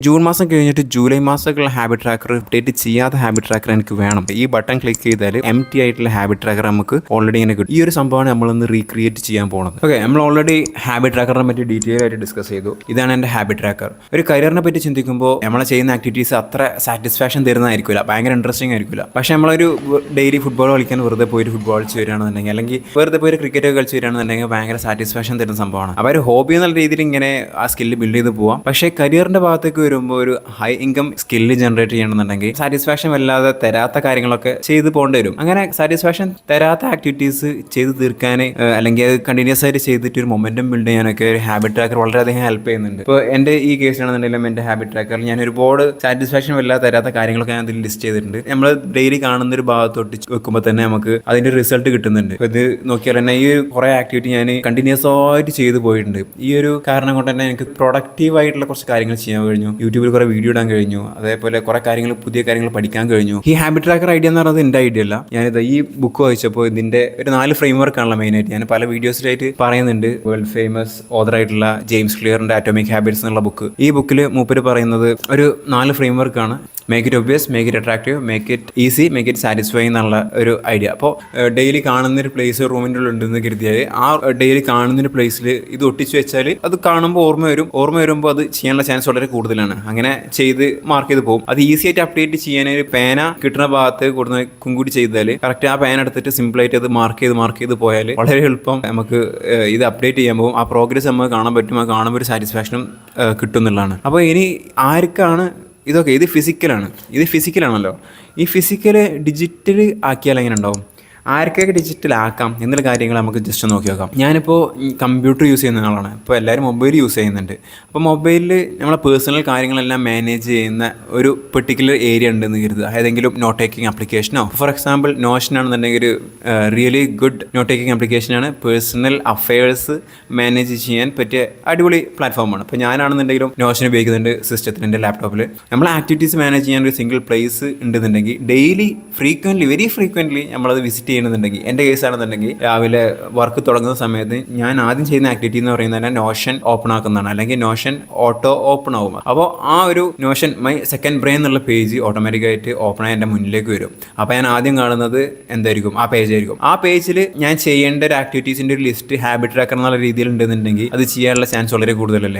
June മാസം കഴിഞ്ഞിട്ട് July മാസമൊക്കെയുള്ള habit tracker update ചെയ്യാത്ത ഹാബിറ്റ് ട്രാക്കർ എനിക്ക് വേണം. ഈ ബട്ടൺ ക്ലിക്ക് ചെയ്താൽ എംപ്റ്റി ആയിട്ടുള്ള ഹാബിറ്റ് ട്രാക്കർ നമുക്ക് ഓൾറെഡി ഇങ്ങനെ കിട്ടും. ഈ ഒരു സംഭവമാണ് നമ്മളൊന്ന് റീക്രിയേറ്റ് ചെയ്യാൻ പോകുന്നത്. ഓക്കെ, നമ്മൾ ഓൾറെഡി ഹാബിറ്റ് ട്രാക്കറിനെ പറ്റി ഡീറ്റെയിൽ ആയിട്ട് ഡിസ്കസ് ചെയ്തു. ഇതാണ് എൻ്റെ ഹാബിറ്റ് ട്രാക്കർ. ഒരു കരിയറിനെ പറ്റി ചിന്തിക്കുമ്പോൾ നമ്മൾ ചെയ്യുന്ന ആക്ടിവിറ്റീസ് അത്ര സാറ്റിസ്ഫാക്ഷൻ തരുന്നതായിരിക്കില്ല, ഭയങ്കര ഇൻട്രസ്റ്റിംഗ് ആയിരിക്കില്ല. പക്ഷേ നമ്മളൊരു ഡെയിലി ഫുട്ബോൾ കളിക്കാൻ വെറുതെ പോയിട്ട് ഫുട്ബോൾ കളിച്ച് വരികയാണെന്നുണ്ടെങ്കിൽ, അല്ലെങ്കിൽ വെറുതെ പോയി ക്രിക്കറ്റ് കളിച്ച് വരികയാണെന്നുണ്ടെങ്കിൽ ഭയങ്കര സാറ്റിസ്ഫാക്ഷൻ തരുന്ന സംഭവമാണ്. അപ്പോൾ ഒരു ഹോബി എന്നുള്ള രീതിയിൽ ഇങ്ങനെ ആ സ്കില്ല് ബിൽഡ് ചെയ്ത് പോവാം. പക്ഷേ കരിയറിൻ്റെ ഭാഗത്തേക്ക് വരുമ്പോൾ ഒരു ഹൈ ഇൻകം സ്കില്ല് ജനറേറ്റ് ചെയ്യണമെന്നുണ്ടെങ്കിൽ സാറ്റിസ്ഫാക്ഷൻ വല്ലാതെ തരാത്ത കാര്യങ്ങളൊക്കെ ചെയ്ത് പോകേണ്ടി വരും. അങ്ങനെ സാറ്റിസ്ഫാക്ഷൻ തരാത്ത ആക്ടിവിറ്റീസ് ചെയ്ത് തീർക്കാൻ അല്ലെങ്കിൽ അത് കണ്ടിന്യൂസ് ആയിട്ട് ചെയ്തിട്ട് ഒരു മൊമെന്റം ബിൽഡ് ചെയ്യാനൊക്കെ ഒരു ഹാബിറ്റ് ട്രാക്കർ വളരെയധികം ഹെൽപ്പ് ചെയ്യുന്നുണ്ട്. ഇപ്പോൾ എൻ്റെ ഈ കേസിലാണെന്നുണ്ടെങ്കിലും എൻ്റെ ഹാബിറ്റ് ട്രാക്കറിൽ ഞാൻ ഒരുപാട് സാറ്റിസ്ഫാക്ഷൻ വല്ലാതെ തരാത്ത കാര്യങ്ങളൊക്കെ ഞാൻ അതിൽ ലിസ്റ്റ് ചെയ്തിട്ടുണ്ട്. നമ്മൾ ഡെയിലി കാണുന്ന ഒരു ഭാഗത്തോട്ട് വെക്കുമ്പോൾ തന്നെ നമുക്ക് അതിൻ്റെ റിസൾട്ട് കിട്ടുന്നുണ്ട്. ഇത് നോക്കിയാൽ തന്നെ ഈ കുറേ ആക്ടിവിറ്റി ഞാൻ കണ്ടിന്യൂസ് ആയിട്ട് ചെയ്ത് പോയിട്ടുണ്ട്. ഈ ഒരു കാരണം കൊണ്ട് തന്നെ എനിക്ക് പ്രൊഡക്റ്റീവ് ആയിട്ടുള്ള കുറച്ച് കാര്യങ്ങൾ ചെയ്യാൻ കഴിഞ്ഞു. യൂട്യൂബിൽ കുറേ വീഡിയോ ഇടാൻ കഴിഞ്ഞു. അതേപോലെ കുറേ കാര്യങ്ങൾ, പുതിയ കാര്യങ്ങൾ പഠിക്കാൻ കഴിഞ്ഞു. ഈ ഹാബിറ്റ് ട്രാക്കർ ഐഡിയ എന്ന് പറയുന്നത് എൻ്റെ ഐഡിയ അല്ല. ഞാനിത് ഈ ബുക്ക് വായിച്ചപ്പോൾ ഇതിൻ്റെ ഒരു 4 ഫ്രെയിംവർക്ക് ആണല്ലോ മെയിനായിട്ട്. ഞാൻ പല വീഡിയോസിലായിട്ട് പറയുന്നുണ്ട്. വേൾഡ് ഫേമസ് ഓതറായിട്ടുള്ള ജെയിംസ് ക്ലിയറിൻ്റെ അറ്റോമിക് ഹാബിറ്റ്സ് എന്നുള്ള ബുക്ക്. ഈ ബുക്കിൽ മൂപ്പര് പറയുന്നത് ഒരു 4 ഫ്രെയിംവർക്കാണ്. Make it obvious, make it attractive, make it easy, make it satisfy എന്നുള്ള ഒരു ഐഡിയ. അപ്പോൾ ഡെയിലി കാണുന്നൊരു പ്ലേസ് റൂമിൻ്റെ ഉള്ളിൽ ഉണ്ടെന്ന് കരുതിയാൽ ആ ഡെയിലി കാണുന്നൊരു പ്ലേസിൽ ഇത് ഒട്ടിച്ച് വെച്ചാൽ അത് കാണുമ്പോൾ ഓർമ്മ വരുമ്പോൾ അത് ചെയ്യാനുള്ള ചാൻസ് വളരെ കൂടുതലാണ്. അങ്ങനെ ചെയ്ത് മാർക്ക് ചെയ്ത് പോകും. അത് ഈസി ആയിട്ട് അപ്ഡേറ്റ് ചെയ്യാൻ ഒരു പേന കിട്ടുന്ന ഭാഗത്ത് കൊടുക്കും കൂടി ചെയ്താൽ കറക്റ്റ് ആ പേന എടുത്തിട്ട് സിമ്പിളായിട്ട് അത് മാർക്ക് ചെയ്ത് പോയാൽ വളരെ എളുപ്പം നമുക്ക് ഇത് അപ്ഡേറ്റ് ചെയ്യാൻ പോകും. ആ പ്രോഗ്രസ് നമുക്ക് കാണാൻ പറ്റും. അത് കാണുമ്പോൾ ഒരു സാറ്റിസ്ഫാക്ഷനും കിട്ടുന്നുള്ളതാണ്. അപ്പോൾ ഇനി ആർക്കാണ് ഇതൊക്കെ? ഇത് ഫിസിക്കലാണല്ലോ. ഈ ഫിസിക്കൽ ഡിജിറ്റൽ ആക്കിയാൽ എങ്ങനെ ഉണ്ടാവും? ആർക്കൊക്കെ ഡിജിറ്റൽ ആക്കാം എന്നുള്ള കാര്യങ്ങൾ നമുക്ക് ജസ്റ്റ് നോക്കി നോക്കാം. ഞാനിപ്പോൾ കമ്പ്യൂട്ടർ യൂസ് ചെയ്യുന്ന ആളാണ്. ഇപ്പോൾ എല്ലാവരും മൊബൈൽ യൂസ് ചെയ്യുന്നുണ്ട്. അപ്പോൾ മൊബൈലിൽ നമ്മളെ പേഴ്സണൽ കാര്യങ്ങളെല്ലാം മാനേജ് ചെയ്യുന്ന ഒരു പെർട്ടിക്കുലർ ഏരിയ ഉണ്ടെന്ന് കരുതുക. ഏതെങ്കിലും നോട്ട് ടേക്കിംഗ് ആപ്ലിക്കേഷനോ, ഫോർ എക്സാമ്പിൾ നോഷൻ ആണെന്നുണ്ടെങ്കിൽ ഒരു റിയലി ഗുഡ് നോട്ട് ടേക്കിംഗ് ആപ്ലിക്കേഷനാണ്. പേഴ്സണൽ അഫയേഴ്സ് മാനേജ് ചെയ്യാൻ പറ്റിയ അടിപൊളി പ്ലാറ്റ്ഫോമാണ്. ഇപ്പോൾ ഞാനാണെന്നുണ്ടെങ്കിലും നോഷൻ ഉപയോഗിക്കുന്നുണ്ട് സിസ്റ്റത്തിൽ, എൻ്റെ ലാപ്ടോപ്പിൽ. നമ്മൾ ആക്ടിവിറ്റീസ് മാനേജ് ചെയ്യാൻ ഒരു സിംഗിൾ പ്ലേസ് ഉണ്ടെന്നുണ്ടെങ്കിൽ ഡെയിലി വെരി ഫ്രീക്വൻ്റ്ലി നമ്മളത് വിസിറ്റ് ചെയ്യുന്നുണ്ടെങ്കിൽ, എൻ്റെ കേസാണെന്നുണ്ടെങ്കിൽ രാവിലെ വർക്ക് തുടങ്ങുന്ന സമയത്ത് ഞാൻ ആദ്യം ചെയ്യുന്ന ആക്ടിവിറ്റി എന്ന് പറയുന്നത് തന്നെ നോഷൻ ഓപ്പൺ ആക്കുന്നതാണ്, അല്ലെങ്കിൽ നോഷൻ ഓട്ടോ ഓപ്പൺ ആവും. അപ്പോൾ ആ ഒരു നോഷൻ മൈ സെക്കൻഡ് ബ്രെയിൻ എന്നുള്ള പേജ് ഓട്ടോമാറ്റിക്കായിട്ട് ഓപ്പൺ ആയി എൻ്റെ മുന്നിലേക്ക് വരും. അപ്പോൾ ഞാൻ ആദ്യം കാണുന്നത് എന്തായിരിക്കും? ആ പേജ് ആയിരിക്കും. ആ പേജിൽ ഞാൻ ചെയ്യേണ്ട ഒരു ആക്ടിവിറ്റീസിൻ്റെ ഒരു ലിസ്റ്റ് ഹാബിറ്റ് ട്രാക്കർ എന്നുള്ള രീതിയിൽ ഉണ്ടെന്നുണ്ടെങ്കിൽ അത് ചെയ്യാനുള്ള ചാൻസ് വളരെ കൂടുതലല്ലേ.